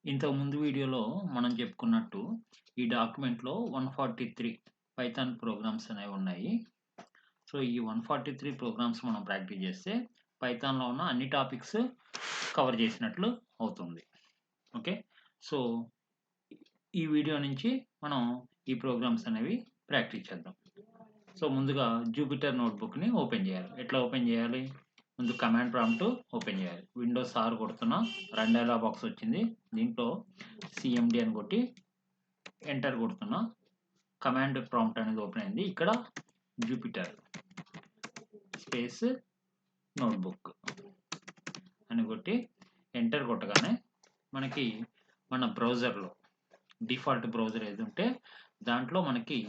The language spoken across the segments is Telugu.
ఇంతకు ముందు వీడియోలో మనం చెప్పుకున్నట్టు ఈ డాక్యుమెంట్‌లో 143 పైథాన్ ప్రోగ్రామ్స్ అనేవి ఉన్నాయి. సో, ఈ 143 ప్రోగ్రామ్స్ మనం ప్రాక్టీస్ చేస్తే పైథాన్‌లో ఉన్న అన్ని టాపిక్స్ కవర్ చేసినట్లు అవుతుంది. ఓకే. సో, ఈ వీడియో నుంచి మనం ఈ ప్రోగ్రామ్స్ అనేవి ప్రాక్టీస్ చేద్దాం. సో, ముందుగా జూపిటర్ నోట్‌బుక్‌ని ఓపెన్ చేయాలి. ఎట్లా ఓపెన్ చేయాలి? ముందు కమాండ్ ప్రాంప్ట్ ఓపెన్ చేయాలి. విండోస్ R కొడుతున్నా రన్ డైలాగ్ బాక్స్ వచ్చింది. దీంట్లో CMD అని కొట్టి ఎంటర్ కొడుతున్నా కమాండ్ ప్రాంప్ట్ అనేది ఓపెన్ అయింది. ఇక్కడ జూపిటర్ స్పేస్ నోట్బుక్ అని కొట్టి ఎంటర్ కొట్టగానే మనకి మన బ్రౌజర్లో డిఫాల్ట్ బ్రౌజర్ ఏది ఉంటే దాంట్లో మనకి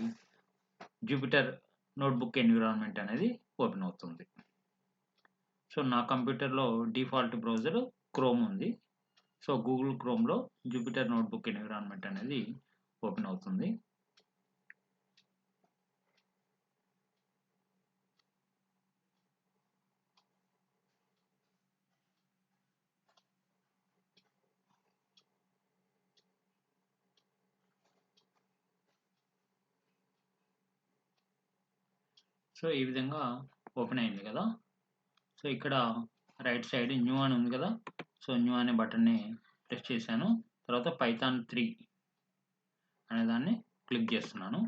జూపిటర్ నోట్బుక్ ఎన్విరాన్మెంట్ అనేది ఓపెన్ అవుతుంది. సో, నా కంప్యూటర్లో డిఫాల్ట్ బ్రౌజర్ క్రోమ్ ఉంది. సో, గూగుల్ క్రోమ్‌లో జూపిటర్ నోట్బుక్ ఎన్విరాన్మెంట్ అనేది ఓపెన్ అవుతుంది. సో, ఈ విధంగా ఓపెన్ అయింది కదా! సో, ఇక్కడ రైట్ సైడ్ న్యూ అని ఉంది కదా! సో, న్యూ అనే బటన్‌ని ప్రెస్ చేశాను. తర్వాత పైథాన్ 3 అనే దాన్ని క్లిక్ చేస్తున్నాను.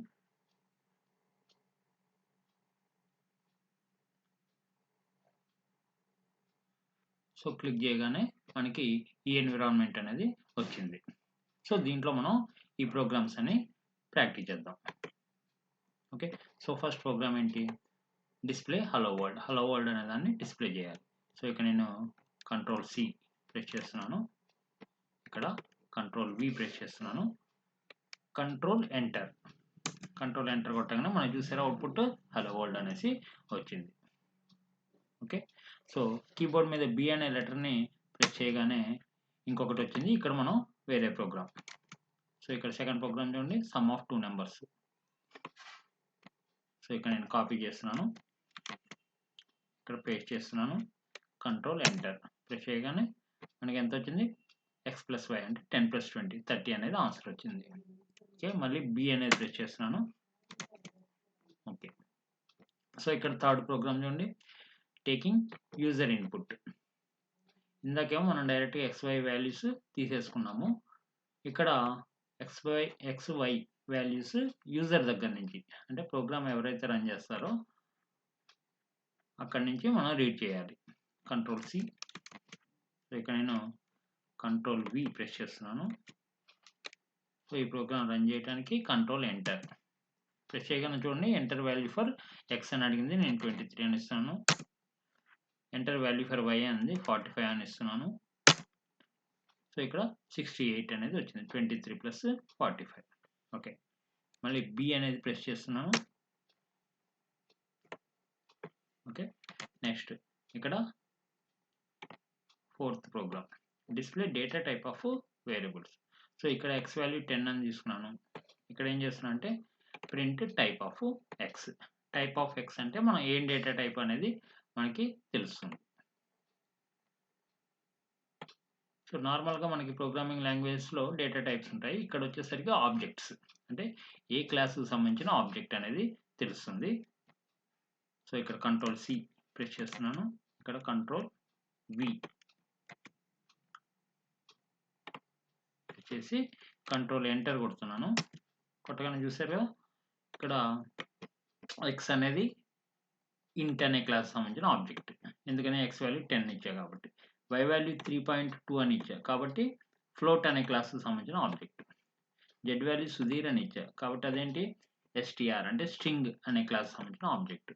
సో, క్లిక్ చేయగానే మనకి ఈ ఎన్విరాన్మెంట్ అనేది వచ్చింది. సో, దీంట్లో మనం ఈ ప్రోగ్రామ్స్ అని ప్రాక్టీస్ చేద్దాం. ఓకే. సో, ఫస్ట్ ప్రోగ్రామ్ ఏంటి? Display hello world. Hello world అనే దాన్ని డిస్ప్లే చేయాలి. సో, ఇక్కడ నేను కంట్రోల్ C ప్రెస్ చేస్తున్నాను. ఇక్కడ కంట్రోల్ V ప్రెస్ చేస్తున్నాను. కంట్రోల్ ఎంటర్ కొట్టగానే మనం చూసారా అవుట్పుట్ హలో వరల్డ్ అనేసి వచ్చింది. ఓకే. సో, కీబోర్డ్ మీద B అనే లెటర్‌ని ప్రెస్ చేయగానే ఇంకొకటి వచ్చింది. ఇక్కడ మనం వేరే ప్రోగ్రామ్. సో, ఇక్కడ సెకండ్ ప్రోగ్రామ్ చూడండి సమ్ ఆఫ్ 2 నంబర్స్. సో, ఇక్కడ నేను కాపీ చేస్తున్నాను. ఇక్కడ పేస్ట్ చేస్తున్నాను. కంట్రోల్ ఎంటర్ ప్రెస్ చేయగానే మనకి ఎంత వచ్చింది? x + y అంటే 10 + 20 30 అనేది ఆన్సర్ వచ్చింది. ఓకే. మళ్ళీ B అనేది ప్రెస్ చేస్తున్నాను. ఓకే. సో, ఇక్కడ థర్డ్ ప్రోగ్రామ్ చూడండి టేకింగ్ యూజర్ ఇన్పుట్. ఇందాకేమో మనం డైరెక్ట్‌గా xy వాల్యూస్ తీసేసుకున్నాము. ఇక్కడ xy వాల్యూస్ యూజర్ దగ్గర నుంచి అంటే ప్రోగ్రామ్ ఎవరైతే రన్ చేస్తారో అక్కడి నుంచి మనం రీడ్ చేయాలి. Control C. సో, ఇక్కడ నేను కంట్రోల్ V ప్రెస్ చేస్తున్నాను. సో, ఈ ప్రోగ్రామ్ రన్ చేయడానికి కంట్రోల్ ఎంటర్ ప్రెస్ చేయగానే చూడండి ఎంటర్ వాల్యూ ఫర్ x అని అడిగింది. నేను 23 అని ఇస్తున్నాను. ఎంటర్ వాల్యూ ఫర్ y అనేది 45 అని ఇస్తున్నాను. సో, ఇక్కడ 68 అనేది వచ్చింది. 23 + 45. ఓకే. మళ్ళీ B అనేది ప్రెస్ చేస్తున్నాను. ఓకే. నెక్స్ట్ ఇక్కడ fourth program display data type of variables. So, ఇక్కడ x వాల్యూ 10 అని తీసుకున్నాను. ఇక్కడ ఏం చేస్తున్నా అంటే print type of x. Type of x అంటే మనం ఏం డేటా టైప్ అనేది మనకి తెలుస్తుంది. సో, నార్మల్‌గా మనకి ప్రోగ్రామింగ్ లాంగ్వేజెస్‌లో డేటా టైప్స్ ఉంటాయి. ఇక్కడ వచ్చేసరికి ఆబ్జెక్ట్స్ అంటే ఏ క్లాస్‌కి సంబంధించిన ఆబ్జెక్ట్ అనేది తెలుస్తుంది. సో, ఇక్కడ కంట్రోల్ C ప్రెస్ చేస్తున్నాను. ఇక్కడ కంట్రోల్ V ప్రెస్ చేసి కంట్రోల్ ఎంటర్ కొడుతున్నాను. కొట్టగానే చూసారు కదా! ఇక్కడ x అనేది ఇంట్ అనే క్లాస్ సంబంధించిన ఆబ్జెక్ట్. ఎందుకని x వాల్యూ 10 ఇచ్చా కాబట్టి. y వాల్యూ 3.2 అని ఇచ్చా కాబట్టి ఫ్లోట్ అనే క్లాస్‌కి సంబంధించిన ఆబ్జెక్ట్. z వాల్యూ సుధీర్ అని ఇచ్చా కాబట్టి అదేంటి str అంటే స్ట్రింగ్ అనే క్లాస్ సంబంధించిన ఆబ్జెక్ట్.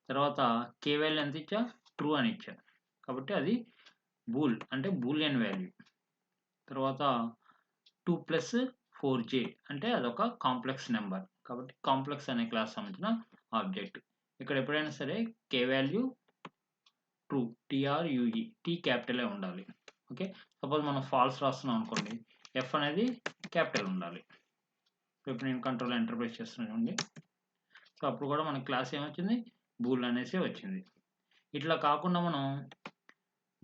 తర్వాత k వాల్యూ ఎంత ఇచ్చా? ట్రూ అని ఇచ్చా కాబట్టి అది బూల్ అంటే బూలియన్ వాల్యూ. తర్వాత 2 + 4j అంటే అదొక కాంప్లెక్స్ నెంబర్ కాబట్టి కాంప్లెక్స్ అనే క్లాస్ సంబంధించిన ఆబ్జెక్ట్. ఇక్కడ ఎప్పుడైనా సరే k value true TRUE T క్యాపిటలే ఉండాలి. ఓకే. సపోజ్ మనం ఫాల్స్ రాస్తున్నాం అనుకోండి F అనేది క్యాపిటల్ ఉండాలి. ఇప్పుడు నేను కంట్రోల్ ఎంటర్ ప్రెస్ చేస్తున్నాను చూడండి. సో, అప్పుడు కూడా మన క్లాస్ ఏమొచ్చింది బూల్ అనేసి వచ్చింది. ఇట్లా కాకుండా మనం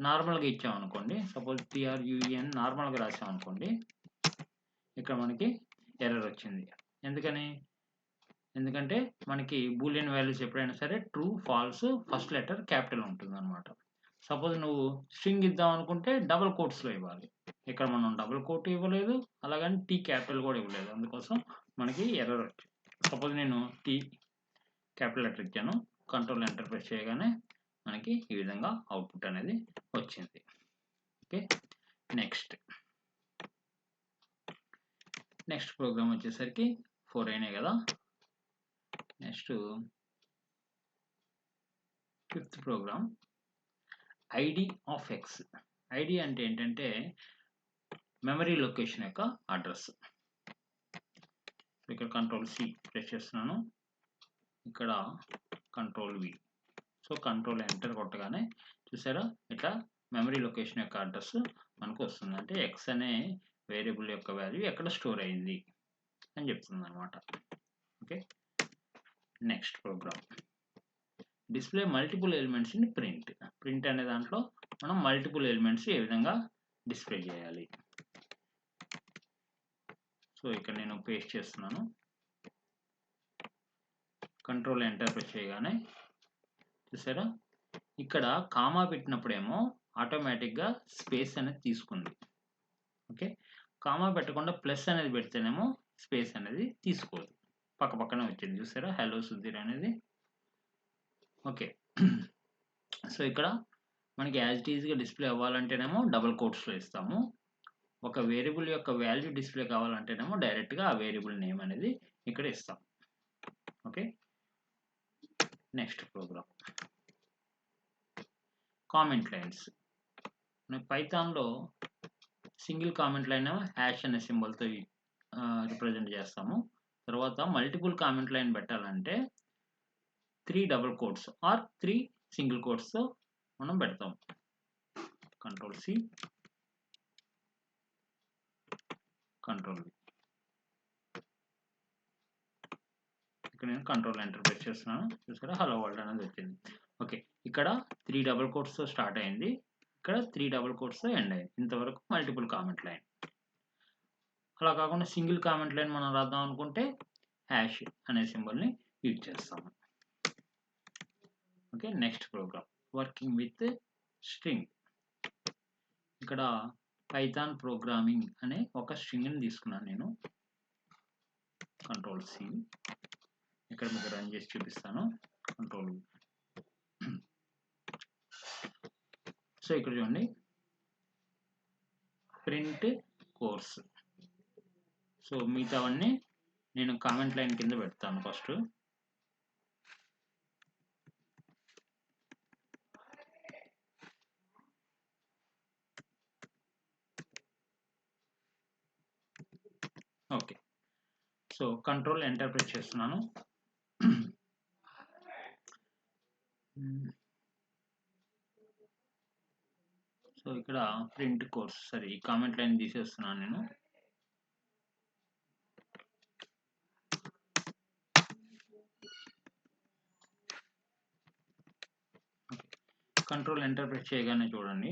నార్మల్గా ఇచ్చామనుకోండి, సపోజ్ TRUEN నార్మల్గా రాసామనుకోండి, ఇక్కడ మనకి ఎర్రర్ వచ్చింది. ఎందుకంటే మనకి బూలియన్ వాల్యూస్ ఎప్పుడైనా సరే true false first letter capital ఉంటుంది అనమాట. సపోజ్ నువ్వు స్ట్రింగ్ ఇద్దాం అనుకుంటే డబుల్ కోట్స్లో ఇవ్వాలి. ఇక్కడ మనం డబుల్ కోట్ ఇవ్వలేదు, అలాగని T క్యాపిటల్ కూడా ఇవ్వలేదు, అందుకోసం మనకి ఎర్రర్ వచ్చింది. సపోజ్ నేను T క్యాపిటల్ లెటర్ ఇచ్చాను, కంట్రోల్ ఎంటర్ ప్రెస్ చేయగానే మనకి ఈ విధంగా అవుట్పుట్ అనేది వచ్చింది. ఓకే, నెక్స్ట్ ప్రోగ్రామ్ వచ్చేసరికి 4 అయినాయి కదా. Next 5th program ID of X. ID అంటే ఏంటంటే మెమరీ లొకేషన్ యొక్క అడ్రస్. ఇక్కడ కంట్రోల్ C ప్రెస్ చేస్తున్నాను, ఇక్కడ control V. So control enter కొట్టగానే చూసారా ఇట్లా మెమరీ లొకేషన్ యొక్క అడ్రస్ మనకు వస్తుంది. అంటే ఎక్స్ అనే వేరియబుల్ యొక్క వాల్యూ ఎక్కడ స్టోర్ అయింది అని చెప్తుంది అనమాట. Okay, next program display multiple elements in print. Print అనే దాంట్లో మనం మల్టిపుల్ ఎలిమెంట్స్ ఏ విధంగా డిస్ప్లే చేయాలి. సో ఇక్కడ నేను పేస్ట్ చేస్తున్నాను, కంట్రోల్ ఎంటర్ ప్రెస్ చేయగానే చూసారా ఇక్కడ కామా పెట్టినప్పుడేమో ఆటోమేటిక్గా స్పేస్ అనేది తీసుకుంది. ఓకే, కామా పెట్టకుండా ప్లస్ అనేది పెడితేనేమో స్పేస్ అనేది తీసుకోదు, పక్క పక్కనే వచ్చింది. చూసారా హలో సుధీర్ అనేది. ఓకే, సో ఇక్కడ మనకి యాజ్ ఇట్ ఈజ్గా డిస్ప్లే అవ్వాలంటేనేమో డబుల్ కోట్స్లో ఇస్తాము. ఒక వేరియబుల్ యొక్క వాల్యూ డిస్ప్లే కావాలంటేనేమో డైరెక్ట్గా ఆ వేరియబుల్ నేమ్ అనేది ఇక్కడ ఇస్తాం. Okay, next program comment lines. పైథాన్లో సింగిల్ కామెంట్ లైన్ హ్యాష్ అనే సింబల్తో రిప్రజెంట్ చేస్తాము. తర్వాత మల్టిపుల్ కామెంట్ లైన్ పెట్టాలంటే 3 డబుల్ కోట్స్ ఆర్ 3 సింగిల్ కోట్స్తో మనం పెడతాం. Control C, control V. ఇక్కడ నేను కంట్రోల్ ఎంటర్ ప్రెస్ చేస్తున్నాను, చూసారా హలో వరల్డ్ అనేది వచ్చింది. ఓకే, ఇక్కడ 3 డబుల్ కోట్స్తో స్టార్ట్ అయింది, ఇక్కడ 3 డబుల్ కోట్స్తో ఎండ్ అయింది. ఇంతవరకు మల్టిపుల్ కామెంట్ లైన్. అలా కాకుండా సింగిల్ కామెంట్ లైన్ మనం రాద్దాం అనుకుంటే హ్యాష్ అనే సింబల్ని యూజ్ చేస్తాము. Okay, next program working with string. ఇక్కడ పైథాన్ ప్రోగ్రామింగ్ అనే ఒక స్ట్రింగ్ని తీసుకున్నాను నేను. కంట్రోల్ C, ఇక్కడ మీకు రన్ చేసి చూపిస్తాను. కంట్రోల్. సో ఇక్కడ చూడండి ప్రింట్ కోర్స్. సో మిగతావన్నీ నేను కామెంట్ లైన్ కింద పెడతాను first. Okay, so control enter press చేస్తున్నాను. సో ఇక్కడ ప్రింట్ కోర్స్, సరే ఈ కామెంట్ లైన్ తీసేస్తున్నాను నేను. కంట్రోల్ ఎంటర్ ప్రెస్ చేయగానే చూడండి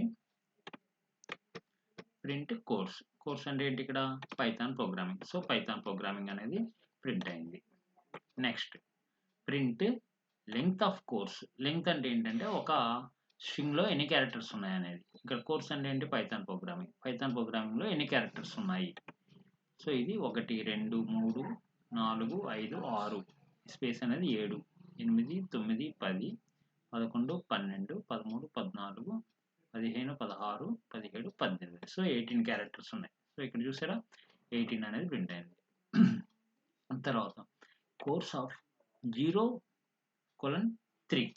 ప్రింట్ కోర్స్. కోర్స్ అంటే ఏంటి, ఇక్కడ Python programming. So Python programming అనేది ప్రింట్ అయింది. Next print length of course. Length అంటే ఏంటంటే ఒక స్ట్రింగ్లో ఎన్ని క్యారెక్టర్స్ ఉన్నాయి అనేది. ఇక్కడ కోర్స్ అంటే ఏంటి, పైథాన్ ప్రోగ్రామింగ్. పైథాన్ ప్రోగ్రామింగ్లో ఎన్ని క్యారెక్టర్స్ ఉన్నాయి. సో ఇది 1 2 3 4 5 6, స్పేస్ అనేది 7 8 9 10 11 12 13 14 15 16 17 18. సో 18 క్యారెక్టర్స్ ఉన్నాయి. సో ఇక్కడ చూసారా 18 అనేది ప్రింట్ అయింది. తర్వాత course of 0:3.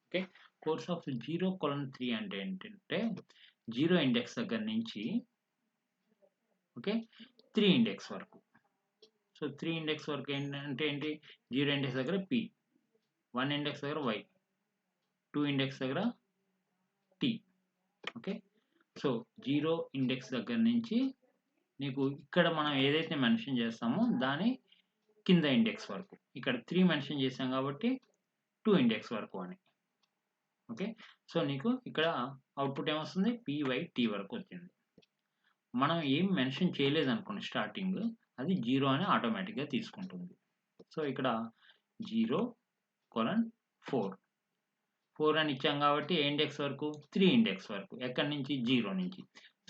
Okay, course of 0:3 అంటే ఏంటంటే 0 ఇండెక్స్ దగ్గర నుంచి ఓకే 3 ఇండెక్స్ వరకు. సో 3 ఇండెక్స్ వరకు ఏంటంటే ఏంటి, 0 ఇండెక్స్ దగ్గర P, 1 ఇండెక్స్ దగ్గర Y, 2 ఇండెక్స్ దగ్గర T. ఓకే, సో 0 ఇండెక్స్ దగ్గర నుంచి నీకు ఇక్కడ మనం ఏదైతే మెన్షన్ చేస్తామో దాని కింద ఇండెక్స్ వరకు. ఇక్కడ 3 మెన్షన్ చేసాం కాబట్టి 2 ఇండెక్స్ వరకు అని. ఓకే. సో నీకు ఇక్కడ అవుట్పుట్ ఏమొస్తుంది, p/t వరకు వచ్చింది. మనం ఏం మెన్షన్ చేయలేదనుకోండి స్టార్టింగ్, అది 0 అని ఆటోమేటిక్గా తీసుకుంటుంది. సో ఇక్కడ 0:4 అని ఇచ్చాం కాబట్టి ఏ ఇండెక్స్ వరకు, 3 ఇండెక్స్ వరకు. ఎక్కడి నుంచి, 0 నుంచి.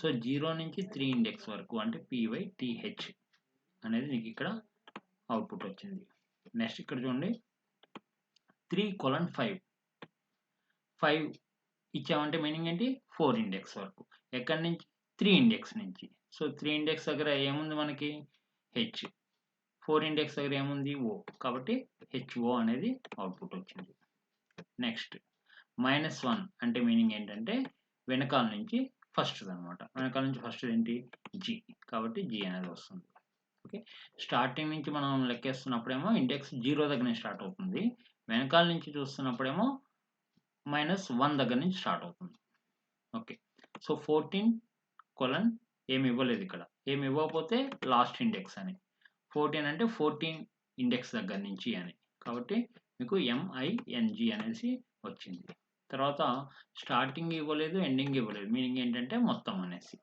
సో 0 నుంచి 3 ఇండెక్స్ వరకు అంటే p/th అనేది నీకు ఇక్కడ అవుట్పుట్ వచ్చింది. నెక్స్ట్ ఇక్కడ చూడండి 3:5 ఇచ్చామంటే మీనింగ్ ఏంటి, 4 ఇండెక్స్ వరకు. ఎక్కడి నుంచి, 3 ఇండెక్స్ నుంచి. సో 3 ఇండెక్స్ దగ్గర ఏముంది మనకి, హెచ్. 4 ఇండెక్స్ దగ్గర ఏముంది, ఓ. కాబట్టి హెచ్ఓ అనేది అవుట్పుట్ వచ్చింది. నెక్స్ట్ -1 అంటే మీనింగ్ ఏంటంటే వెనకాల నుంచి ఫస్ట్ అనమాట. వెనకాల నుంచి ఫస్ట్ ఏంటి, జి. కాబట్టి జి అనేది వస్తుంది. ఓకే. స్టార్టింగ్ నుంచి మనం లెక్కేస్తున్నప్పుడేమో ఇండెక్స్ 0 దగ్గర నుంచి స్టార్ట్ అవుతుంది. వెనకాల నుంచి చూస్తున్నప్పుడేమో -1 దగ్గర నుంచి స్టార్ట్ అవుతుంది. ఓకే. సో 14 ఏమి ఇవ్వలేదు ఇక్కడ. ఏమి ఇవ్వకపోతే లాస్ట్ ఇండెక్స్ అని. 14 అంటే 14 ఇండెక్స్ దగ్గర నుంచి అని. కాబట్టి మీకు MING అనేసి వచ్చింది. తర్వాత స్టార్టింగ్ ఇవ్వలేదు, ఎండింగ్ ఇవ్వలేదు. మీనింగ్ ఏంటంటే మొత్తం అనేసి.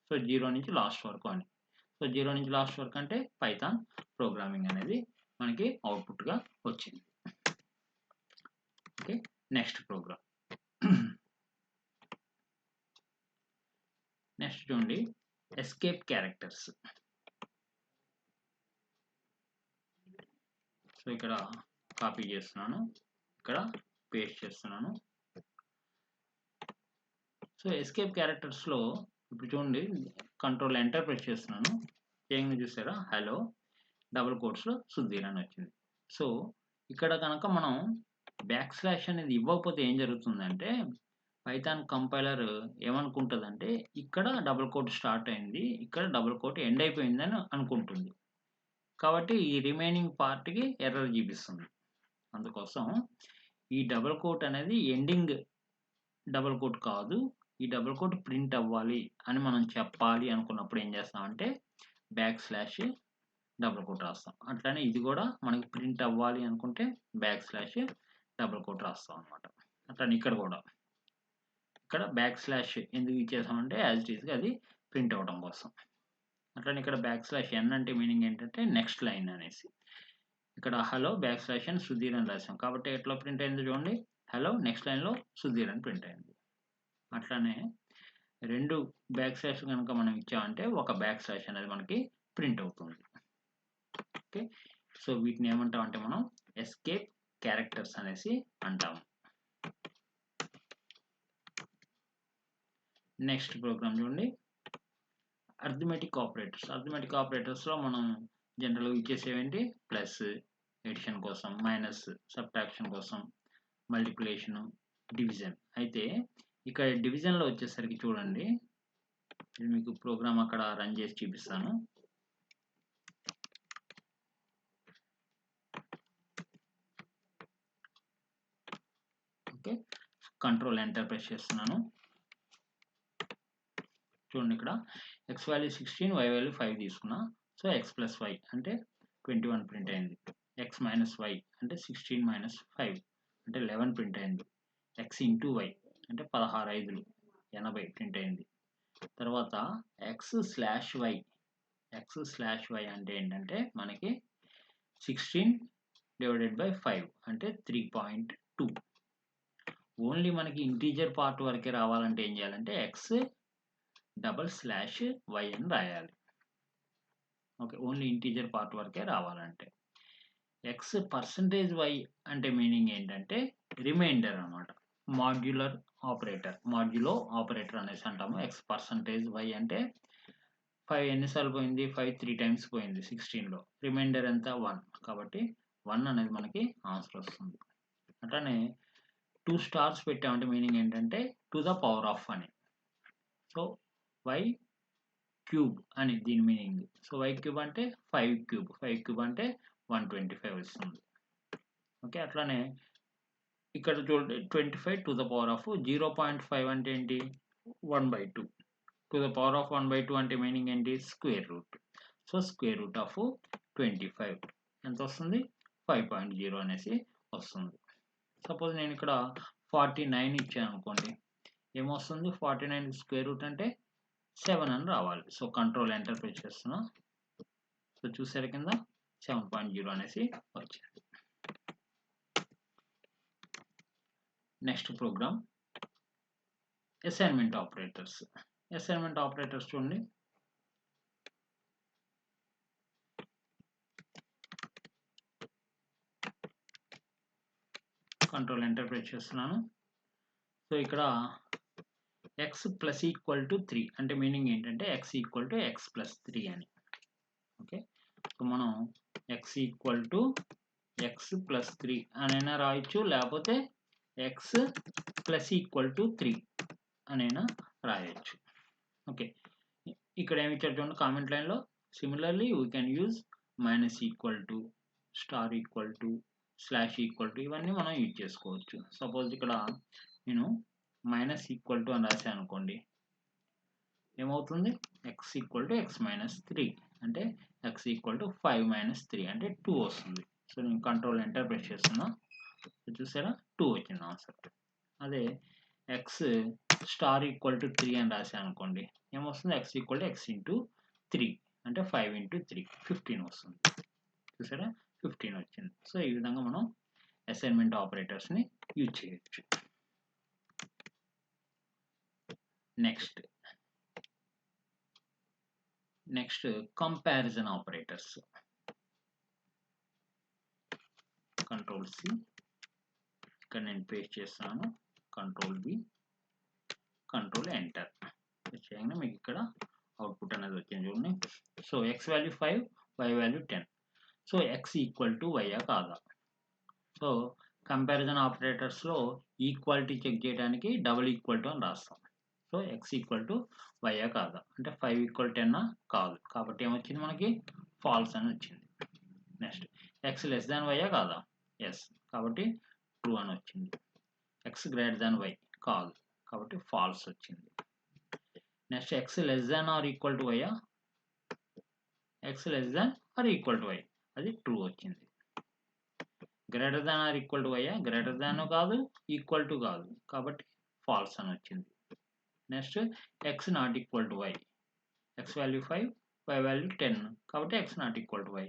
సో 0 నుంచి లాస్ట్ వరకు అని. సో 0 నుంచి లాస్ట్ వరకు అంటే పైథాన్ ప్రోగ్రామింగ్ అనేది మనకి అవుట్పుట్గా వచ్చింది. ఓకే. Next program. నెక్స్ట్ చూడండి ఎస్కేప్ క్యారెక్టర్స్. సో ఇక్కడ కాపీ చేస్తున్నాను, ఇక్కడ పేస్ట్ చేస్తున్నాను. సో ఎస్కేప్ క్యారెక్టర్స్లో ఇప్పుడు చూడండి కంట్రోల్ ఎంటర్ ప్రెస్ చేస్తున్నాను. చేయంగా చూసారా, హలో డబుల్ కోట్స్లో సుధీర్ అని వచ్చింది. సో ఇక్కడ కనుక మనం బ్యాక్ స్లాష్ అనేది ఇవ్వకపోతే ఏం జరుగుతుందంటే పైథాన్ కంపైలర్ ఏమనుకుంటుందంటే ఇక్కడ డబుల్ కోట్ స్టార్ట్ అయింది, ఇక్కడ డబుల్ కోట్ ఎండ్ అయిపోయిందని అనుకుంటుంది. కాబట్టి ఈ రిమైనింగ్ పార్ట్కి ఎర్రర్ చూపిస్తుంది. అందుకోసం ఈ డబుల్ కోట్ అనేది ఎండింగ్ డబుల్ కోట్ కాదు, ఈ డబుల్ కోట్ ప్రింట్ అవ్వాలి అని మనం చెప్పాలి అనుకున్నప్పుడు ఏం చేస్తామంటే బ్యాక్ స్లాష్ డబుల్ కోట్ రాస్తాం. అట్లానే ఇది కూడా మనకి ప్రింట్ అవ్వాలి అనుకుంటే బ్యాక్ స్లాష్ డబుల్ కోట్ రాస్తాం అనమాట. అట్లానే ఇక్కడ కూడా ఇక్కడ బ్యాక్ స్లాష్ ఎందుకు ఇచ్చేసామంటే యాజ్ ఇట్ ఈస్గా అది ప్రింట్ అవ్వడం కోసం. అట్లానే ఇక్కడ బ్యాక్ స్లాష్ ఎన్ అంటే మీనింగ్ ఏంటంటే నెక్స్ట్ లైన్ అనేసి. ఇక్కడ హలో బ్యాక్ స్లాష్ అని సుధీర్ అని రాసాం కాబట్టి ఎట్లా ప్రింట్ అయిందో చూడండి, హలో నెక్స్ట్ లైన్లో సుధీర్ అని ప్రింట్ అయింది. అట్లానే రెండు బ్యాక్ స్లాష్ కనుక మనం ఇచ్చామంటే ఒక బ్యాక్ స్లాష్ అనేది మనకి ప్రింట్ అవుతుంది. ఓకే. సో వీటిని ఏమంటామంటే మనం ఎస్కేప్ క్యారెక్టర్స్ అనేసి అంటాము. నెక్స్ట్ ప్రోగ్రామ్ చూడండి అర్థమెటిక్ ఆపరేటర్స్. అర్థమెటిక్ ఆపరేటర్స్లో మనం జనరల్గా ఇచ్చేసేవేంటి, ప్లస్ ఎడిషన్ కోసం, మైనస్ సబ్ట్రాక్షన్ కోసం, మల్టిప్లికేషన్, డివిజన్. అయితే ఇక్కడ డివిజన్లో వచ్చేసరికి చూడండి, మీకు ప్రోగ్రామ్ అక్కడ రన్ చేసి చూపిస్తాను. ఓకే. కంట్రోల్ ఎంటర్ ప్రెస్ చేస్తున్నాను. చూడండి ఇక్కడ ఎక్స్ వాల్యూ 16, వై వాల్యూ 5 తీసుకున్నా. సో ఎక్స్ ప్లస్ వై అంటే 21 ప్రింట్ అయింది. ఎక్స్ మైనస్ వై అంటే 16 మైనస్ 5 అంటే 11 ప్రింట్ అయింది. ఎక్స్ ఇంటూ వై అంటే 16 5 80 ప్రింట్ అయింది. తర్వాత ఎక్స్ స్లాష్ వై అంటే ఏంటంటే మనకి 16 డివైడెడ్ బై 5 అంటే 3.2. ఓన్లీ మనకి ఇంటీజర్ పార్ట్ వరకే రావాలంటే ఏం చేయాలంటే ఎక్స్ డబల్ స్లాష్ వై అని రాయాలి. ఓకే. ఓన్లీ ఇంటీజర్ పార్ట్ వరకే రావాలంటే. ఎక్స్ పర్సంటేజ్ వై అంటే మీనింగ్ ఏంటంటే రిమైండర్ అనమాట. మాడ్యులర్ ఆపరేటర్, మాడ్యులో ఆపరేటర్ అనేసి అంటాము. ఎక్స్ పర్సంటేజ్ వై అంటే 5 ఎన్నిసార్లు పోయింది, 5 3 టైమ్స్ పోయింది 16లో. రిమైండర్ ఎంత, 1. కాబట్టి 1 అనేది మనకి ఆన్సర్ వస్తుంది. అట్లానే 2 స్టార్స్ పెట్టామంటే మీనింగ్ ఏంటంటే టు ద పవర్ ఆఫ్ అని. సో వై క్యూబ్ అని దీని మీనింగ్. సో వై క్యూబ్ అంటే 5 క్యూబ్ అంటే 125 వస్తుంది. ఓకే. అట్లానే ఇక్కడ చూడండి 25 టు ద పవర్ ఆఫ్ 0.5 అంటే ఏంటి, 1/2. టు ద పవర్ ఆఫ్ 1/2 అంటే మీనింగ్ ఏంటి, square root. So square root of 25 ఎంత వస్తుంది, 5.0 అనేసి వస్తుంది. సపోజ్ నేను ఇక్కడ 49 ఇచ్చాను అనుకోండి, ఏమొస్తుంది 49 స్క్వేర్ రూట్ అంటే 7 అని రావాలి. సో కంట్రోల్ ఎంటర్ ప్రెస్ చేస్తున్నా. సో చూసారు కింద 7.0 అనేసి వచ్చింది. Next program assignment operators. Assignment operators చూడండి, కంట్రోల్ ఎంటర్ ప్రెస్ చేస్తున్నాను. సో ఇక్కడ x ప్లస్ ఈక్వల్ టు 3 అంటే మీనింగ్ ఏంటంటే x equal to x plus 3 అని. ఓకే, సో మనం x equal to x plus 3 అనైనా రాయొచ్చు, లేకపోతే x ప్లస్ ఈక్వల్ టు 3 అనైనా రాయొచ్చు. ఓకే, ఇక్కడ ఏమి ఇచ్చారు చూడండి కామెంట్ లైన్లో, similarly we can use minus equal to, star equal to, slash equal to, ఇవన్నీ మనం యూజ్ చేసుకోవచ్చు. సపోజ్ ఇక్కడ నేను మైనస్ ఈక్వల్ టు అని రాశాను అనుకోండి, ఏమవుతుంది x equal to x minus 3 అంటే x ఈక్వల్ టు 5 మైనస్ 3 అంటే 2 వస్తుంది. సో నేను కంట్రోల్ ఎంటర్ ప్రెస్ చేస్తున్నా, చూసారా 2 వచ్చింది ఆన్సర్. అదే x స్టార్ ఈక్వల్ టు 3 అని రాశాను అనుకోండి, ఏమొస్తుంది x equal to x into 3 అంటే 5 ఇంటూ 3 15 వస్తుంది. చూసారా 15 వచ్చింది. సో ఈ విధంగా మనం అసైన్మెంట్ ఆపరేటర్స్ని యూజ్ చేయొచ్చు. Next comparison operators. Control C, ఇక్కడ నేను పేస్ట్ చేస్తాను, కంట్రోల్ బి, కంట్రోల్ ఎంటర్ చేయగానే మీకు ఇక్కడ అవుట్పుట్ అనేది వచ్చింది చూడండి. So x value 5, y value 10. So x equal to y కాదా? సో కంపారిజన్ ఆపరేటర్స్లో ఈక్వాలిటీ చెక్ చేయడానికి డబుల్ ఈక్వల్ టు అని రాస్తాం. So x equal to y కాదా అంటే 5 ఈక్వల్ 10 కాదు, కాబట్టి ఏమొచ్చింది మనకి ఫాల్స్ అని వచ్చింది. నెక్స్ట్ x లెస్ దాన్ y కాదా? ఎస్, కాబట్టి ట్రూ అని వచ్చింది. x గ్రేటర్ దాన్ y కాదు, కాబట్టి ఫాల్స్ వచ్చింది. Next x less than or equal to y, x less than or equal to y, అది ట్రూ వచ్చింది. Greater than or equal to y, greater దాన్ కాదు, ఈక్వల్ టు కాదు, కాబట్టి ఫాల్స్ అని వచ్చింది. Next x not equal to y, x value 5, y value 10, కాబట్టి x not equal to y,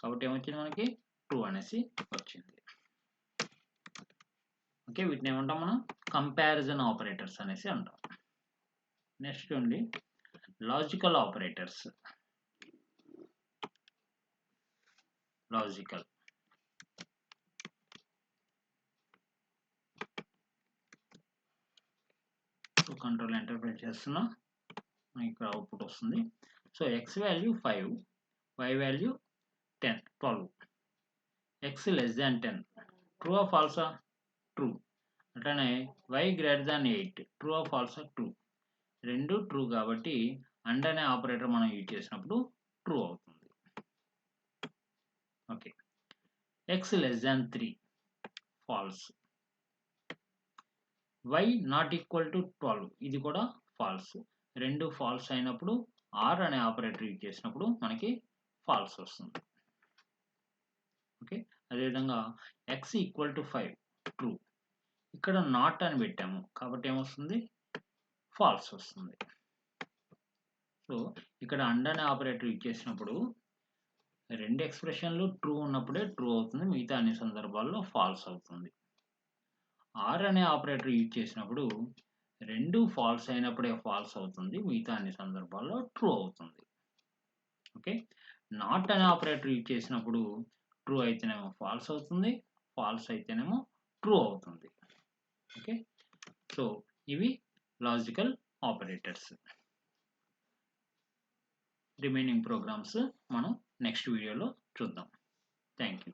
కాబట్టి ఏమొచ్చింది మనకి ట్రూ అనేసి వచ్చింది. ఓకే, వీటిని ఏమంటాం మనం కంపారిజన్ ఆపరేటర్స్ అనేసి అంటాం. నెక్స్ట్ ఉంది logical operators. Logical control enter press చేస్తున్నా, ఇక్కడ అవుట్పుట్ వస్తుంది. So x value 5, y value 10, 12, x less than 10, true or ఫాల్సా? ట్రూ. అట్లానే y greater than 8, true or ఫాల్సా? ట్రూ. రెండు ట్రూ కాబట్టి అండ్ అనే ఆపరేటర్ మనం యూజ్ చేసినప్పుడు ట్రూ అవుతుంది. Okay, x less than 3, false. y not equal to 12, ఇది కూడా ఫాల్స్. రెండు ఫాల్స్ అయినప్పుడు ఆర్ అనే ఆపరేటర్ యూజ్ చేసినప్పుడు మనకి ఫాల్స్ వస్తుంది. ఓకే, అదేవిధంగా x ఈక్వల్ టు 5, ట్రూ. ఇక్కడ నాట్ అని పెట్టాము కాబట్టి ఏమొస్తుంది ఫాల్స్ వస్తుంది. సో ఇక్కడ అండ్ అనే ఆపరేటర్ యూజ్ చేసినప్పుడు రెండు ఎక్స్ప్రెషన్లు ట్రూ ఉన్నప్పుడే ట్రూ అవుతుంది, మిగతా అన్ని సందర్భాల్లో ఫాల్స్ అవుతుంది. ఆర్ అనే ఆపరేటర్ యూజ్ చేసినప్పుడు రెండు ఫాల్స్ అయినప్పుడే ఫాల్స్ అవుతుంది, మిగతా అన్ని సందర్భాల్లో ట్రూ అవుతుంది. ఓకే, నాట్ అనే ఆపరేటర్ యూజ్ చేసినప్పుడు ట్రూ అయితేనేమో ఫాల్స్ అవుతుంది, ఫాల్స్ అయితేనేమో ట్రూ అవుతుంది. ఓకే, సో ఇవి లాజికల్ ఆపరేటర్స్. రిమైనింగ్ ప్రోగ్రామ్స్ మనం నెక్స్ట్ వీడియోలో చూద్దాం. Thank you.